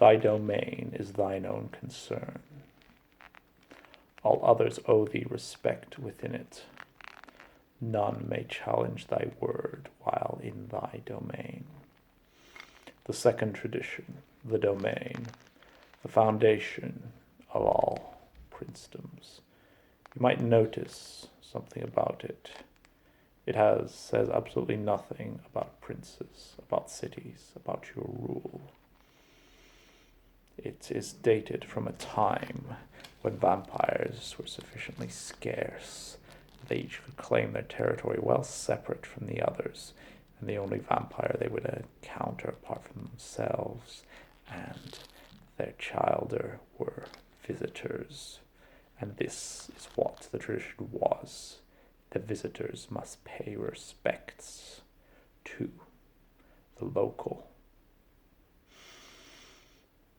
Thy domain is thine own concern. All others owe thee respect within it. None may challenge thy word while in thy domain. The second tradition, the domain, the foundation of all princedoms. You might notice something about it. It says absolutely nothing about princes, about cities, about your rule. It is dated from a time when vampires were sufficiently scarce. They each could claim their territory well separate from the others, and the only vampire they would encounter apart from themselves and their childer were visitors. And this is what the tradition was. The visitors must pay respects to the local.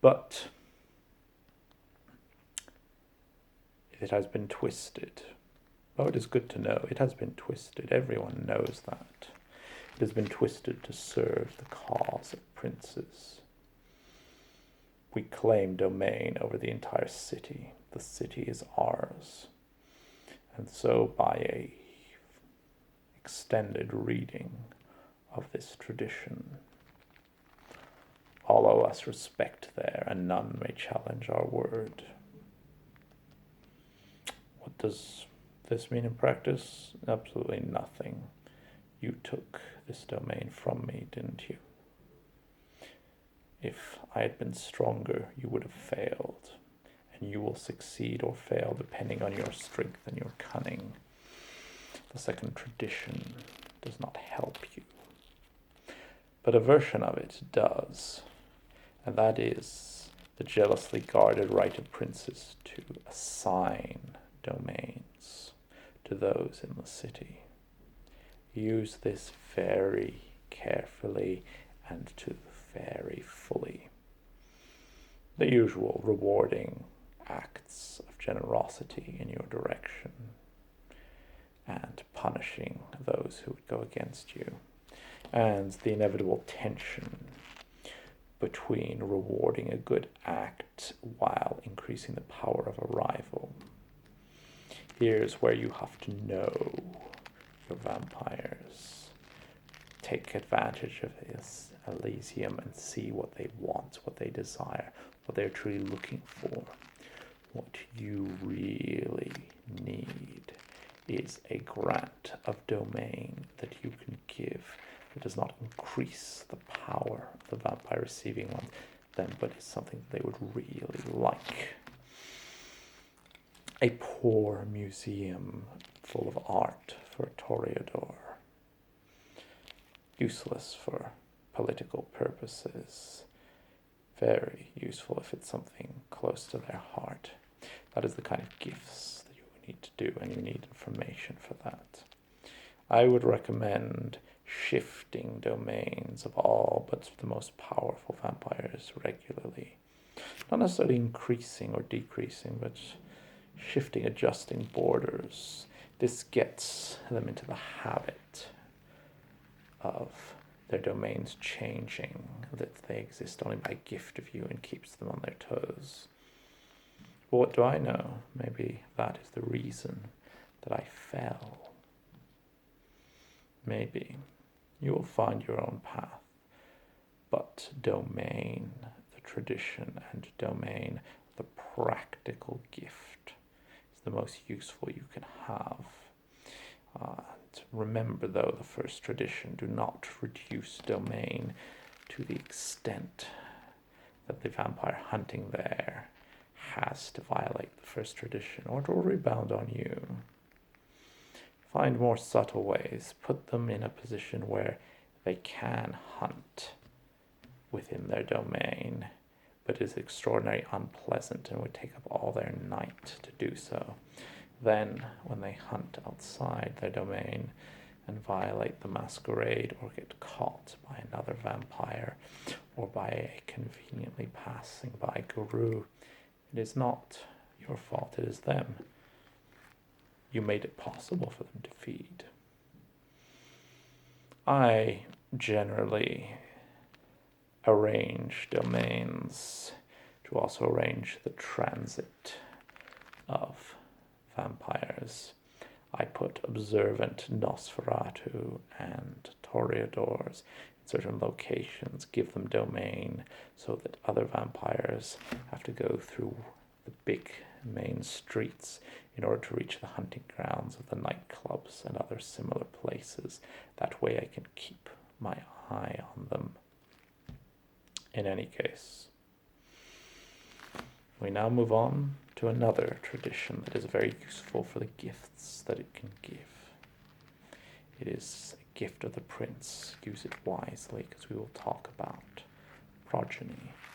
But it has been twisted. Oh, it is good to know. It has been twisted. Everyone knows that. It has been twisted to serve the cause of princes. We claim domain over the entire city. The city is ours. And so by a extended reading of this tradition, all owe us respect there, and none may challenge our word. What does this mean in practice? Absolutely nothing. You took this domain from me, didn't you? If I had been stronger, you would have failed, and you will succeed or fail depending on your strength and your cunning. The second tradition does not help you, but a version of it does, and that is the jealously guarded right of princes to assign domains to those in the city. Use this very carefully and to very fully. The usual rewarding acts of generosity in your direction and punishing those who would go against you, and the inevitable tension between rewarding a good act while increasing the power of a rival. Here's where you have to know your vampires. Take advantage of this Elysium and see what they want, what they desire, what they're truly looking for. What you really need is a grant of domain that you can give that does not increase the power of the vampire receiving one, but is something they would really like. A poor museum full of art for a toreador. Useless for political purposes. Very useful if it's something close to their heart. That is the kind of gifts that you need to do, and you need information for that. I would recommend shifting domains of all but the most powerful vampires regularly. Not necessarily increasing or decreasing, but shifting, adjusting borders. This gets them into the habit of their domains changing, that they exist only by gift of you, and keeps them on their toes. But what do I know? Maybe that is the reason that I fell. Maybe you will find your own path, but domain, the tradition, and domain, the practical gift, is the most useful you can have. Remember, though, the first tradition, do not reduce domain to the extent that the vampire hunting there has to violate the first tradition, or it will rebound on you. Find more subtle ways. Put them in a position where they can hunt within their domain, but is extraordinarily unpleasant and would take up all their night to do so. Then, when they hunt outside their domain and violate the Masquerade, or get caught by another vampire, or by a conveniently passing by guru, it is not your fault, it is them. You made it possible for them to feed. I generally arrange domains, to also arrange the transit of vampires. I put observant Nosferatu and Toreadors in certain locations, give them domain, so that other vampires have to go through the big main streets in order to reach the hunting grounds of the nightclubs and other similar places. That way I can keep my eye on them. In any case, we now move on to another tradition that is very useful for the gifts that it can give. It is a gift of the prince. Use it wisely, because we will talk about progeny.